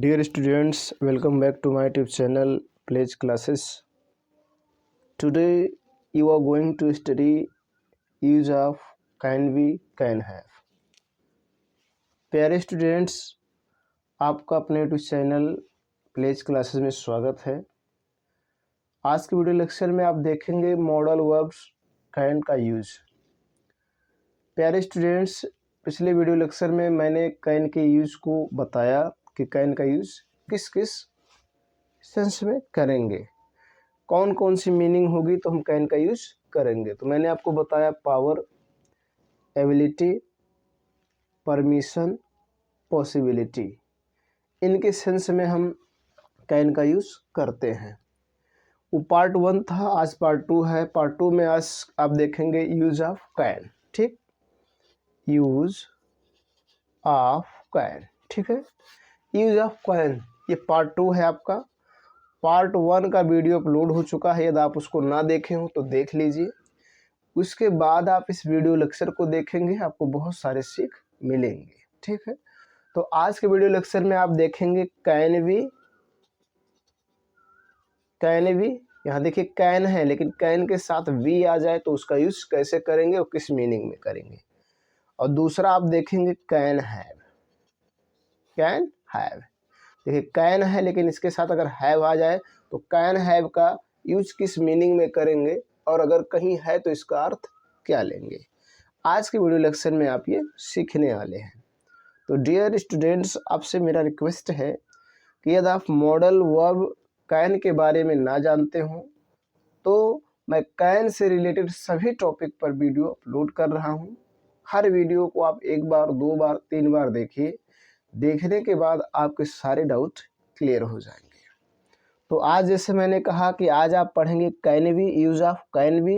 Dear students, welcome back to my YouTube channel Pledge Classes. Today you are going to study use of can be, can have. प्यारे students, आपका अपने YouTube channel pledge classes में स्वागत है। आज के video lecture में आप देखेंगे मॉडल वर्ब्स कैन का यूज। प्यारे स्टूडेंट्स, पिछले वीडियो लेक्चर में मैंने कैन के यूज को बताया कि कैन का यूज किस किस सेंस में करेंगे, कौन कौन सी मीनिंग होगी तो हम कैन का यूज करेंगे। तो मैंने आपको बताया पावर, एबिलिटी, परमिशन, पॉसिबिलिटी, इनके सेंस में हम कैन का यूज करते हैं। वो पार्ट 1 था, आज पार्ट 2 है। पार्ट 2 में आज आप देखेंगे यूज ऑफ कैन। ठीक, यूज ऑफ कैन। ठीक है, यूज ऑफ कैन ये पार्ट 2 है आपका। पार्ट 1 का वीडियो अपलोड हो चुका है, यदि आप उसको ना देखे हो तो देख लीजिए। उसके बाद आप इस वीडियो लेक्चर को देखेंगे, आपको बहुत सारे सीख मिलेंगे। ठीक है, तो आज के वीडियो लेक्चर में आप देखेंगे कैन भी, यहाँ देखिए कैन है लेकिन कैन के साथ वी आ जाए तो उसका यूज कैसे करेंगे और किस मीनिंग में करेंगे। और दूसरा आप देखेंगे कैन हैव। देखिए कैन है लेकिन इसके साथ अगर हैव आ जाए तो कैन हैव का यूज किस मीनिंग में करेंगे और अगर कहीं है तो इसका अर्थ क्या लेंगे। आज के वीडियो लेक्चर में आप ये सीखने वाले हैं। तो डियर स्टूडेंट्स, आपसे मेरा रिक्वेस्ट है कि यदि आप मॉडल वर्ब कैन के बारे में ना जानते हो तो मैं कैन से रिलेटेड सभी टॉपिक पर वीडियो अपलोड कर रहा हूँ। हर वीडियो को आप 1 बार 2 बार 3 बार देखिए, देखने के बाद आपके सारे डाउट क्लियर हो जाएंगे। तो आज जैसे मैंने कहा कि आज आप पढ़ेंगे can be, use of can be,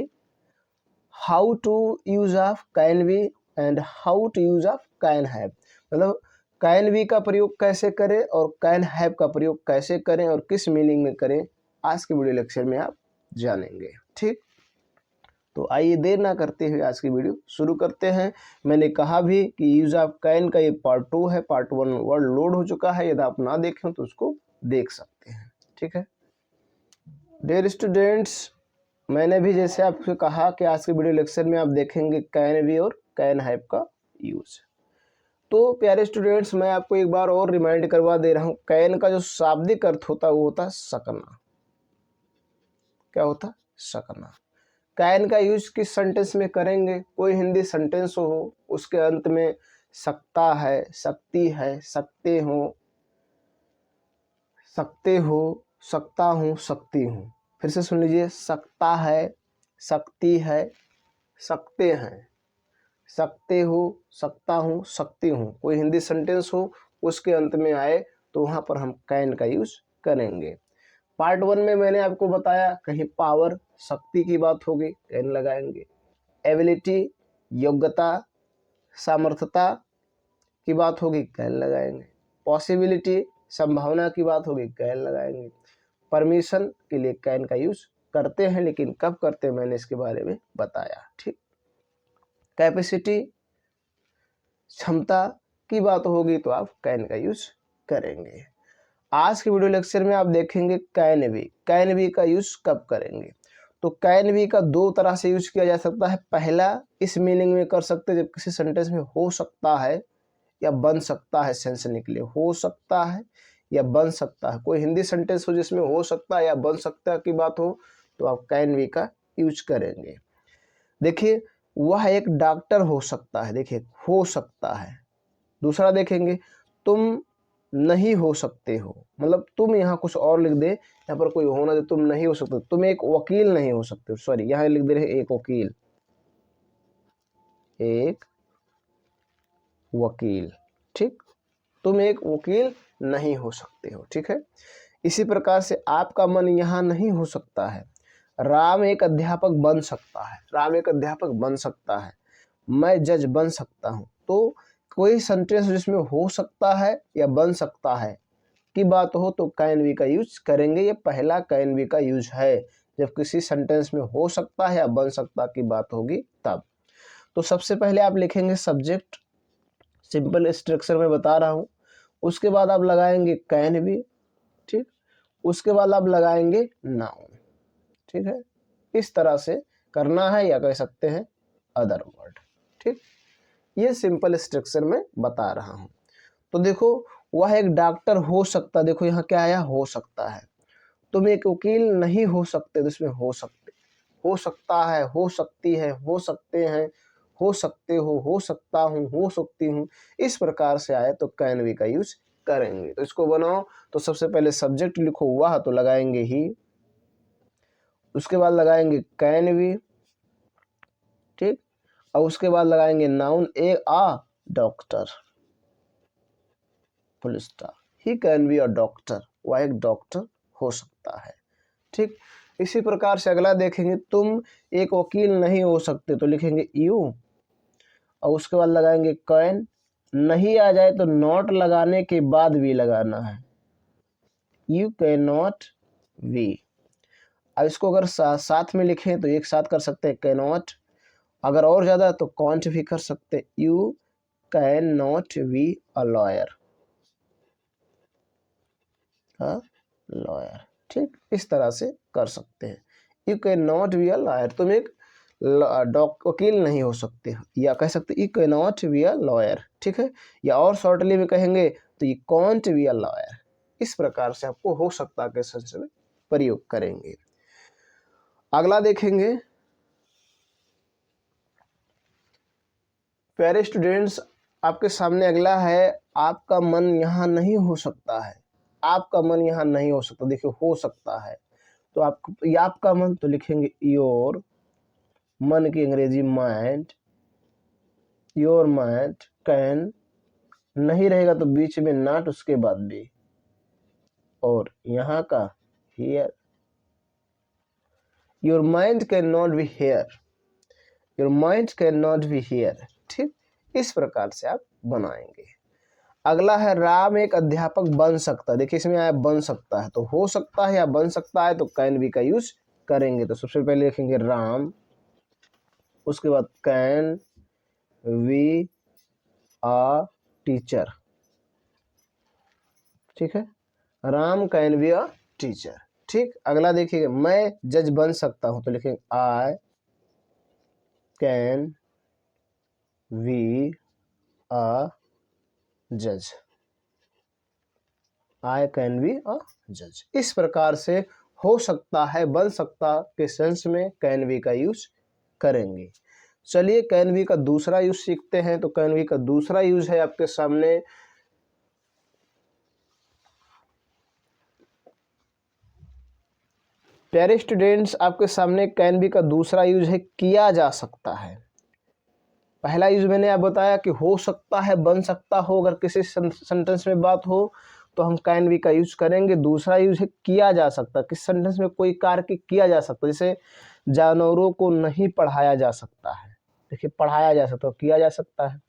how to use of can be and how to use of can have. मतलब कैन बी का प्रयोग कैसे करें और कैन हैव का प्रयोग कैसे करें और किस मीनिंग में करें, आज के वीडियो लेक्चर में आप जानेंगे। ठीक, तो आइए देर ना करते हुए आज की वीडियो शुरू करते हैं। मैंने कहा भी कि यूज ऑफ कैन का ये पार्ट 2 है, पार्ट 1 वर्ड लोड हो चुका है, यदि आप ना देखें तो उसको देख सकते हैं। ठीक है डियर स्टूडेंट्स, मैंने भी जैसे आपसे कहा कि आज के वीडियो लेक्चर में आप देखेंगे कैन बी और कैन हैव का यूज। तो प्यारे स्टूडेंट्स, मैं आपको एक बार और रिमाइंड करवा दे रहा हूँ, कैन का जो शाब्दिक अर्थ होता है वो होता है सकना। क्या होता है? सकना। कैन का यूज किस सेंटेंस में करेंगे? कोई हिंदी सेंटेंस हो, उसके अंत में सकता है, सकती है, सकते हो, सकते हो, सकता हूँ, सकती हूँ। फिर से सुन लीजिए, सकता है, सकती है, सकते हैं, सकते हो, सकता हूँ, सकती हूँ। कोई हिंदी सेंटेंस हो, उसके अंत में आए तो वहाँ पर हम कैन का यूज करेंगे। पार्ट 1 में मैंने आपको बताया, कहीं पावर, शक्ति की बात होगी, कैन लगाएंगे। एबिलिटी, योग्यता, सामर्थ्यता की बात होगी, कैन लगाएंगे। पॉसिबिलिटी, संभावना की बात होगी, कैन लगाएंगे। परमिशन के लिए कैन का यूज करते हैं, लेकिन कब करते हैं मैंने इसके बारे में बताया। ठीक, कैपेसिटी, क्षमता की बात होगी तो आप कैन का यूज करेंगे। आज के वीडियो लेक्चर में आप देखेंगे कैन बी का यूज कब करेंगे। तो कैन बी का 2 तरह से यूज किया जा सकता है। पहला, इस मीनिंग में कर सकते हैं जब किसी सेंटेंस में हो सकता है या बन सकता है सेंस निकले। हो सकता है या बन सकता है, कोई हिंदी सेंटेंस हो जिसमें हो सकता है या बन सकता है की बात हो तो आप कैन बी का यूज करेंगे। देखिए, वह एक डॉक्टर हो सकता है, देखिए हो सकता है। दूसरा देखेंगे, तुम नहीं हो सकते हो, मतलब तुम यहाँ कुछ और लिख दे, यहाँ पर कोई होना दे, तुम नहीं हो सकते, तुम एक वकील नहीं हो सकते, सॉरी यहाँ लिख दे रहे एक वकील, एक वकील। ठीक, तुम एक वकील नहीं हो सकते हो। ठीक है, इसी प्रकार से आपका मन यहाँ नहीं हो सकता है। राम एक अध्यापक बन सकता है, राम एक अध्यापक बन सकता है। मैं जज बन सकता हूँ। तो कोई सेंटेंस जिसमें हो सकता है या बन सकता है की बात हो तो कैन बी का यूज करेंगे। ये पहला कैन बी का यूज है, जब किसी सेंटेंस में हो सकता है या बन सकता की बात होगी तब। तो सबसे पहले आप लिखेंगे सब्जेक्ट, सिंपल स्ट्रक्चर में बता रहा हूँ। उसके बाद आप लगाएंगे कैन भी, ठीक, उसके बाद आप लगाएंगे नाउन, ठीक है। इस तरह से करना है, या कह सकते हैं अदर वर्ड, ठीक। ये सिंपल स्ट्रक्चर में बता रहा हूं। तो देखो, वह एक डॉक्टर हो सकता, देखो यहाँ क्या आया, हो सकता है। तुम एक वकील नहीं हो सकते, तो इसमें हो सकते, हो सकता है, हो सकती है, हो सकते हैं, हो सकते हो सकता हूँ, हो सकती हूँ, इस प्रकार से आए तो कैन बी का यूज करेंगे। तो इसको बनाओ। तो सबसे पहले सब्जेक्ट लिखो वह, तो लगाएंगे ही, उसके बाद लगाएंगे कैन बी, ठीक, और उसके बाद लगाएंगे noun A doctor, full stop. He can be a doctor, वह एक डॉक्टर हो सकता है, ठीक। इसी प्रकार से अगला देखेंगे, तुम एक वकील नहीं हो सकते, तो लिखेंगे यू, और उसके बाद लगाएंगे कैन। नहीं आ जाए तो नॉट लगाने के बाद भी लगाना है, यू कैन नॉट बी। अब इसको अगर साथ में लिखें तो एक साथ कर सकते हैं, कैन नॉट। अगर और ज़्यादा तो कॉन्ट भी कर सकते हैं, you can not be a lawyer, lawyer, ठीक। इस तरह से कर सकते हैं, you can not be a lawyer, तुम एक वकील नहीं हो सकते, या कह सकते you can not be a lawyer, ठीक है। या और शॉर्टली में कहेंगे तो you can't be a lawyer. इस प्रकार से आपको हो सकता के सेंस में प्रयोग करेंगे। अगला देखेंगे, प्यारे स्टूडेंट्स, आपके सामने अगला है, आपका मन यहाँ नहीं हो सकता है, आपका मन यहाँ नहीं हो सकता, देखिए हो सकता है, तो आपका मन, तो लिखेंगे योर, मन की अंग्रेजी माइंड, योर माइंड कैन, नहीं रहेगा तो बीच में नॉट, उसके बाद भी, और यहाँ का here, your mind can not be here, your mind can not be here, ठीक। इस प्रकार से आप बनाएंगे। अगला है, राम एक अध्यापक बन सकता है, देखिए इसमें आया बन सकता है, तो हो सकता है या बन सकता है, तो कैन बी का यूज करेंगे। तो सबसे पहले लिखेंगे राम, उसके बाद कैन वी अ टीचर, ठीक है, Ram can be a teacher, ठीक। अगला देखिए, मैं जज बन सकता हूं, तो लिखेंगे आई कैन बी अ जज, आई कैन बी अ जज। इस प्रकार से हो सकता है, बन सकता के सेंस में कैन बी का यूज करेंगे। चलिए कैन बी का दूसरा यूज सीखते हैं। तो कैन बी का दूसरा यूज है आपके सामने, प्यारे स्टूडेंट्स, आपके सामने कैन बी का दूसरा यूज है, किया जा सकता है। पहला यूज मैंने आप बताया कि हो सकता है, बन सकता हो, अगर किसी सेंटेंस में बात हो तो हम कैन बी का यूज करेंगे। दूसरा यूज है किया जा सकता, किस सेंटेंस में कोई कार्य किया जा सकता, जैसे जानवरों को नहीं पढ़ाया जा सकता है, देखिए पढ़ाया जा सकता है, किया जा सकता है।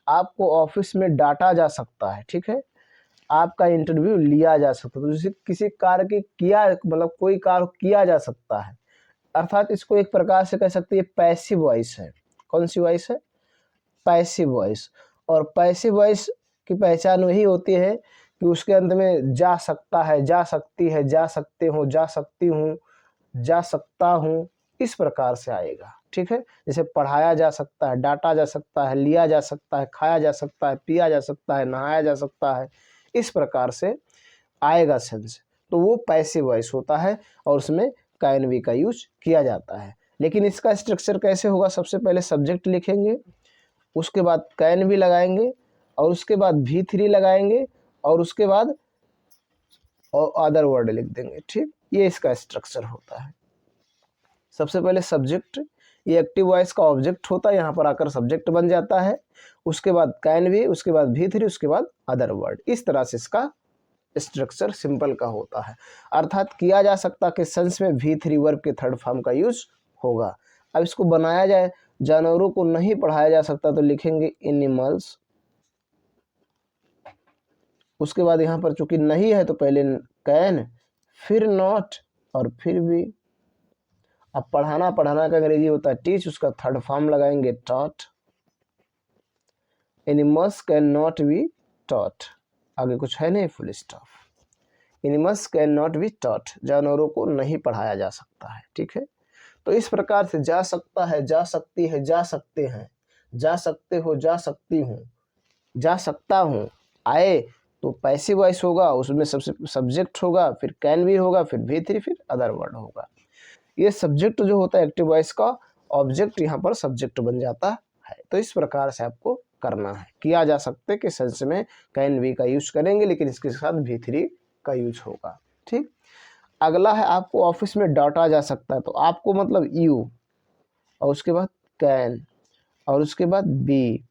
आपको ऑफिस में डांटा जा सकता है, ठीक है, आपका इंटरव्यू लिया जा सकता है। तो जैसे किसी कार्य की किया, मतलब कोई कार्य किया जा सकता है, अर्थात इसको एक प्रकार से कह सकते हैं पैसिव वॉइस है। कौन सी वॉइस है? Passive voice. और पैसिव वॉइस की पहचान वही होती है कि उसके अंत में जा सकता है, जा सकती है, जा सकते हो, जा सकती हूँ, जा सकता हूँ, इस प्रकार से आएगा, ठीक है। जैसे पढ़ाया जा सकता है, डांटा जा सकता है, लिया जा सकता है, खाया जा सकता है, पिया जा सकता है, नहाया जा सकता है, इस प्रकार से आएगा सेंस। तो वो पैसिव वॉइस होता है और उसमें कैन बी का यूज किया जाता है। लेकिन इसका स्ट्रक्चर कैसे होगा? सबसे पहले सब्जेक्ट लिखेंगे, उसके बाद कैन बी लगाएंगे, और उसके बाद V3 लगाएंगे, और उसके बाद और अदर वर्ड लिख देंगे, ठीक। ये इसका स्ट्रक्चर होता है। सबसे पहले सब्जेक्ट, ये एक्टिव वॉइस का ऑब्जेक्ट होता है, यहाँ पर आकर सब्जेक्ट बन जाता है। उसके बाद कैन बी, उसके बाद V3, उसके बाद अदर वर्ड। इस तरह से इसका स्ट्रक्चर सिंपल का होता है। अर्थात किया जा सकता के सेंस में V3 वर्ब के थर्ड फॉर्म का यूज होगा। अब इसको बनाया जाए, जानवरों को नहीं पढ़ाया जा सकता, तो लिखेंगे एनिमल्स। उसके बाद यहाँ पर चूंकि नहीं है तो पहले कैन, फिर नॉट, और फिर भी। अब पढ़ाना का अंग्रेजी होता है टीच, उसका थर्ड फॉर्म लगाएंगे taught. Animals can not be taught. आगे कुछ है नहीं, full stop. Animals can not be taught, जानवरों को नहीं पढ़ाया जा सकता है। ठीक है, तो इस प्रकार से जा सकता है, जा सकती है, जा सकते हैं, जा सकते हो, जा सकती हूँ, जा सकता हूँ, आए तो पैसिव वॉइस होगा, उसमें सबसे सब्जेक्ट होगा, फिर कैन भी होगा, फिर V3, फिर अदर वर्ड होगा। ये सब्जेक्ट जो होता है एक्टिव वॉइस का, ऑब्जेक्ट यहाँ पर सब्जेक्ट बन जाता है। तो इस प्रकार से आपको करना है। किया जा सकते के सेंस में कैन बी का यूज करेंगे, लेकिन इसके साथ V3 का यूज होगा। ठीक, अगला है आपको ऑफिस में डांटा जा सकता है, तो आपको मतलब यू, और उसके बाद कैन, और उसके बाद बी,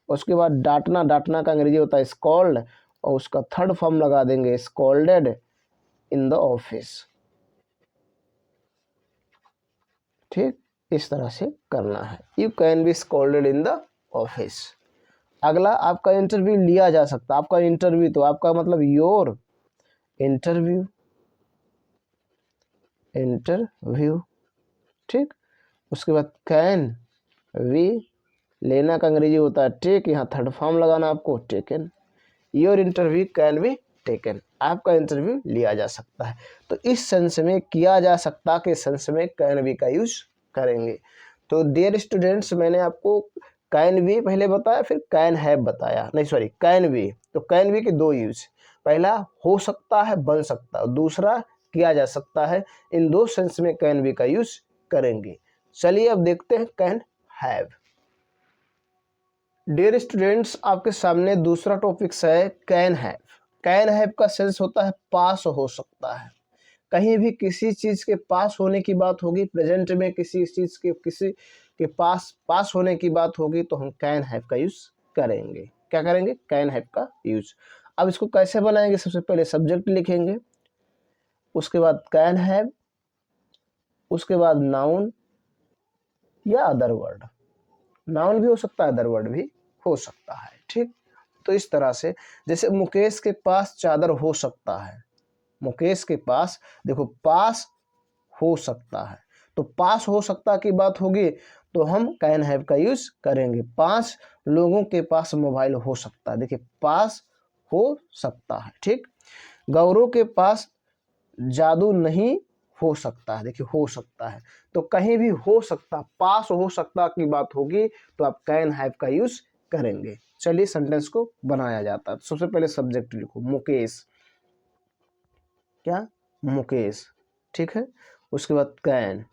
उसके बाद डांटना, डांटना का अंग्रेजी होता है स्कॉल्ड, और उसका थर्ड फॉर्म लगा देंगे स्कॉल्डेड इन द ऑफिस। ठीक, इस तरह से करना है। You can be scolded in the office. अगला आपका इंटरव्यू लिया जा सकता है, आपका इंटरव्यू, तो आपका मतलब योर इंटरव्यू, इंटरव्यू। ठीक, उसके बाद कैन वी, लेना का अंग्रेजी होता है टेक, यहाँ थर्ड फॉर्म लगाना आपको taken. Your interview can be taken, आपका इंटरव्यू लिया जा सकता है। तो इस सेंस में किया जा सकता के सेंस में कैन बी का यूज करेंगे। तो डियर स्टूडेंट्स, मैंने आपको कैन बी पहले बताया, फिर कैन हैव बताया, नहीं सॉरी कैन बी। तो कैन बी के दो यूज, पहला हो सकता है, बन सकता है, दूसरा किया जा सकता है। इन दो सेंस में कैन बी का यूज करेंगे। चलिए अब देखते हैं कैन हैव। डियर स्टूडेंट्स, आपके सामने दूसरा टॉपिक है कैन हैव। कैन हैव का सेंस होता है पास हो सकता है। कहीं भी किसी चीज के पास होने की बात होगी, प्रेजेंट में किसी चीज के किसी के पास होने की बात होगी, तो हम कैन हैव का यूज करेंगे। क्या करेंगे? कैन हैव का यूज। अब इसको कैसे बनाएंगे? सबसे पहले सब्जेक्ट लिखेंगे, उसके बाद कैन हैव, उसके बाद नाउन या अदर वर्ड। नाउन भी हो सकता है, अदर वर्ड भी हो सकता है। ठीक, तो इस तरह से, जैसे मुकेश के पास चादर हो सकता है, मुकेश के पास, देखो पास हो सकता है, तो पास हो सकता की बात होगी तो हम कैन हैव का यूज करेंगे। 5 लोगों के पास मोबाइल हो सकता है, देखिए पास हो सकता है। ठीक, गौरव के पास जादू नहीं हो सकता है, देखिए हो सकता है, तो कहीं भी हो सकता, पास हो सकता की बात होगी तो आप कैन हैव का यूज करेंगे। चलिए सेंटेंस को बनाया जाता है। सबसे पहले सब्जेक्ट लिखो मुकेश, क्या? मुकेश। ठीक है, उसके बाद कैन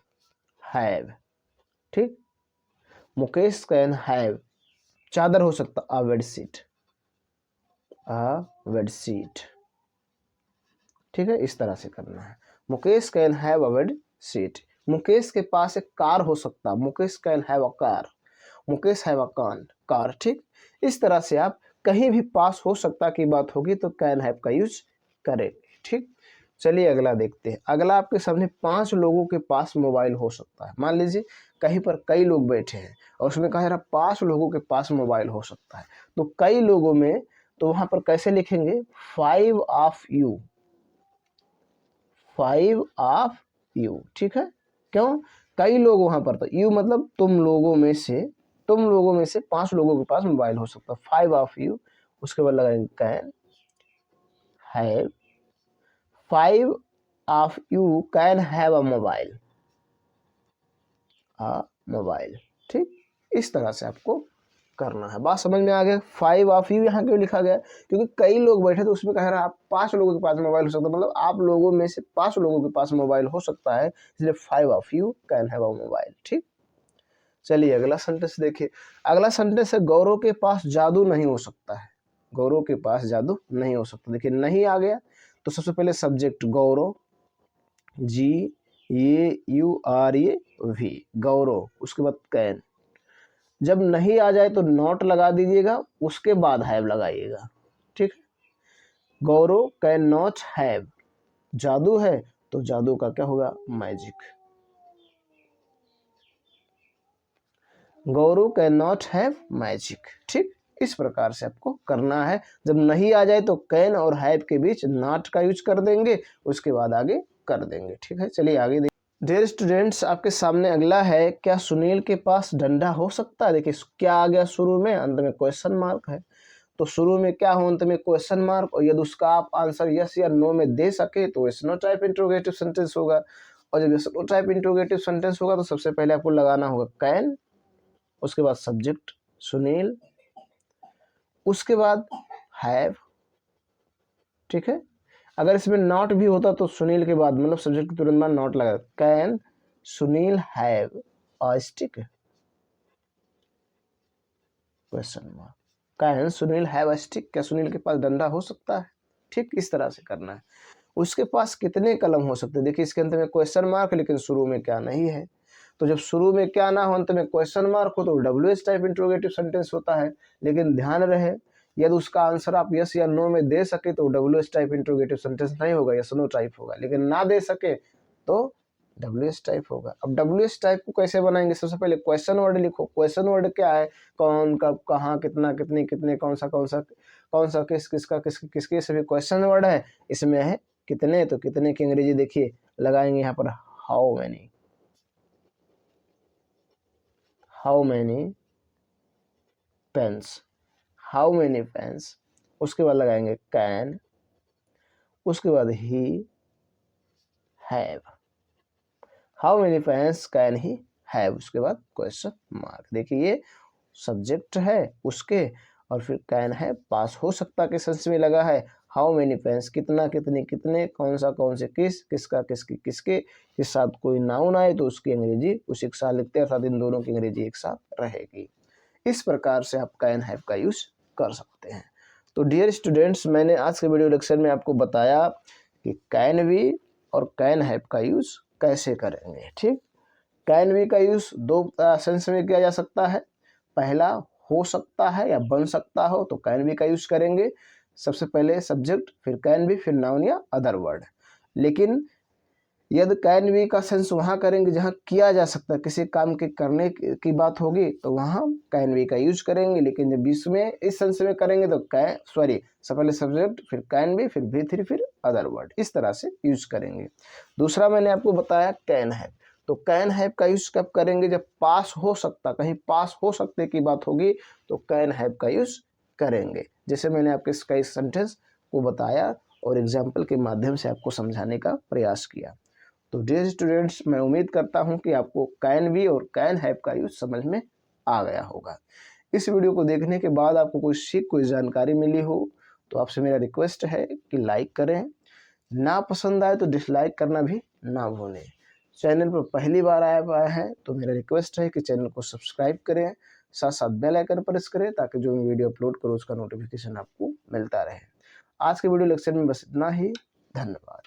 हैव। ठीक, मुकेश कैन हैव चादर हो सकता, अ बेडशीट, अ बेडशीट। ठीक है, इस तरह से करना है। Mukesh can have a bedsheet. Mukesh के पास एक कार हो सकता, Mukesh can have a car, Mukesh have a car. ठीक, इस तरह से आप कहीं भी पास हो सकता की बात होगी तो कैन हैव का यूज करेंगे। ठीक, चलिए अगला देखते हैं। अगला आपके सामने 5 लोगों के पास मोबाइल हो सकता है। मान लीजिए कहीं पर कई लोग बैठे हैं और उसमें कहा जा रहा 5 लोगों के पास मोबाइल हो सकता है, तो कई लोगों में, तो वहां पर कैसे लिखेंगे? 5 ऑफ यू, 5 ऑफ यू। ठीक है, क्यों? कई लोग वहां पर, तो यू मतलब तुम लोगों में से, तुम लोगों में से 5 लोगों के पास मोबाइल हो सकता है, 5 ऑफ यू। उसके बाद लगाएंगे can have, 5 of you can have a mobile, mobile. ठीक, इस तरह से आपको करना है। बात समझ में आ गया? 5 ऑफ यू यहाँ क्यों लिखा गया? क्योंकि कई लोग बैठे, तो उसमें कह रहा है आप 5 लोगों के पास मोबाइल हो सकता है, मतलब आप लोगों में से 5 लोगों के पास मोबाइल हो सकता है, इसलिए 5 of you can have a mobile. ठीक, चलिए अगला सेंटेंस देखिए। अगला सेंटेंस है गौरव के पास जादू नहीं हो सकता है। गौरव के पास जादू नहीं हो सकता, देखिए नहीं आ गया, तो सबसे पहले सब्जेक्ट गौरव, जी ये यू आर ये वी, गौरव। उसके बाद कैन, जब नहीं आ जाए तो नॉट लगा दीजिएगा, उसके बाद हैव लगाइएगा। ठीक, गौरव कैन नॉट हैव, जादू है तो जादू का क्या होगा? Magic. Gaurav can not have magic. ठीक, इस प्रकार से आपको करना है। जब नहीं आ जाए तो कैन और हैव के बीच नॉट का यूज कर देंगे, उसके बाद आगे कर देंगे। ठीक है, चलिए आगे देखिए। डियर स्टूडेंट्स, आपके सामने अगला है, क्या सुनील के पास डंडा हो सकता है? देखिए क्या आ गया शुरू में, अंत में क्वेश्चन मार्क है, तो शुरू में क्या हो, अंत में क्वेश्चन मार्क, और यदि उसका आप आंसर यस या नो में दे सके तो yes no type interrogative sentence होगा। और जब yes no type interrogative sentence होगा तो सबसे पहले आपको लगाना होगा कैन, उसके बाद सब्जेक्ट सुनील, उसके बाद हैव। ठीक है, अगर इसमें नॉट भी होता तो सुनील के बाद मतलब सब्जेक्ट के तुरंत बाद नॉट लगा, can Sunil have a stick, question mark. Can Sunil have a stick, क्या सुनील के पास डंडा हो सकता है? ठीक, इस तरह से करना है। उसके पास कितने कलम हो सकते हैं? देखिए इसके अंत में क्वेश्चन मार्क, लेकिन शुरू में क्या नहीं है, तो जब शुरू में क्या ना हो अंत में क्वेश्चन मार्क हो तो WH टाइप इंट्रोगेटिव सेंटेंस होता है। लेकिन ध्यान रहे, यदि उसका आंसर आप यस या नो में दे सके तो WH टाइप इंट्रोगेटिव सेंटेंस नहीं होगा, यस नो टाइप होगा। लेकिन ना दे सके तो WH टाइप होगा। अब WH टाइप को कैसे बनाएंगे? सबसे पहले क्वेश्चन वर्ड लिखो। क्वेश्चन वर्ड क्या है? कौन, कब, कहाँ, कितना, कितने, कितने, कौन सा, किस, किसका, किसके, सभी क्वेश्चन वर्ड है। इसमें है कितने, तो कितने की अंग्रेजी देखिए लगाएंगे यहाँ पर how many, how many pens, how many pens. उसके बाद लगाएंगे कैन, उसके बाद he have, how many pens can he have, उसके बाद क्वेश्चन मार्क। देखिए ये सब्जेक्ट है उसके, और फिर कैन है, पास हो सकता के सेंस में लगा है। हाउ मैनी पेन्स, कितना, कितने, कितने, कौन सा, कौन से, किस, किसका, किसकी, किसके के साथ कोई नाउन आए तो उसकी अंग्रेजी उसी के साथ लिखते हैं, अर्थात इन दोनों की अंग्रेजी एक साथ रहेगी। इस प्रकार से आप कैन हैव का यूज कर सकते हैं। तो डियर स्टूडेंट्स, मैंने आज के वीडियो लेक्चर में आपको बताया कि कैन बी और कैन हैव का यूज कैसे करेंगे। ठीक, कैन बी का यूज दो सेंस में किया जा सकता है। पहला, हो सकता है या बन सकता हो तो कैन बी का यूज करेंगे। सबसे पहले सब्जेक्ट, फिर कैन बी, फिर नाउन या अदर वर्ड। लेकिन यदि कैन बी का सेंस वहाँ करेंगे जहाँ किया जा सकता है, किसी काम के करने की बात होगी तो वहाँ कैन बी का यूज करेंगे। लेकिन जब बीच में इस सेंस में करेंगे तो सबसे पहले सब्जेक्ट, फिर कैन बी, फिर V3, फिर अदर वर्ड, इस तरह से यूज करेंगे। दूसरा मैंने आपको बताया कैन हैव। तो कैन हैव का यूज कब करेंगे? जब पास हो सकता, कहीं पास हो सकते की बात होगी तो कैन हैव का यूज करेंगे। जैसे मैंने आपके कई सेंटेंस को बताया और एग्जाम्पल के माध्यम से आपको समझाने का प्रयास किया। तो डियर स्टूडेंट्स, मैं उम्मीद करता हूं कि आपको कैन बी और कैन हैव का यूज समझ में आ गया होगा। इस वीडियो को देखने के बाद आपको कोई सीख, कोई जानकारी मिली हो तो आपसे मेरा रिक्वेस्ट है कि लाइक करें, ना पसंद आए तो डिसलाइक करना भी ना भूलें। चैनल पर पहली बार आए हैं तो मेरा रिक्वेस्ट है कि चैनल को सब्सक्राइब करें, साथ साथ बेल आइकन प्रेस करें ताकि जो मैं वीडियो अपलोड करूँ उसका नोटिफिकेशन आपको मिलता रहे। आज के वीडियो लेक्चर में बस इतना ही। धन्यवाद।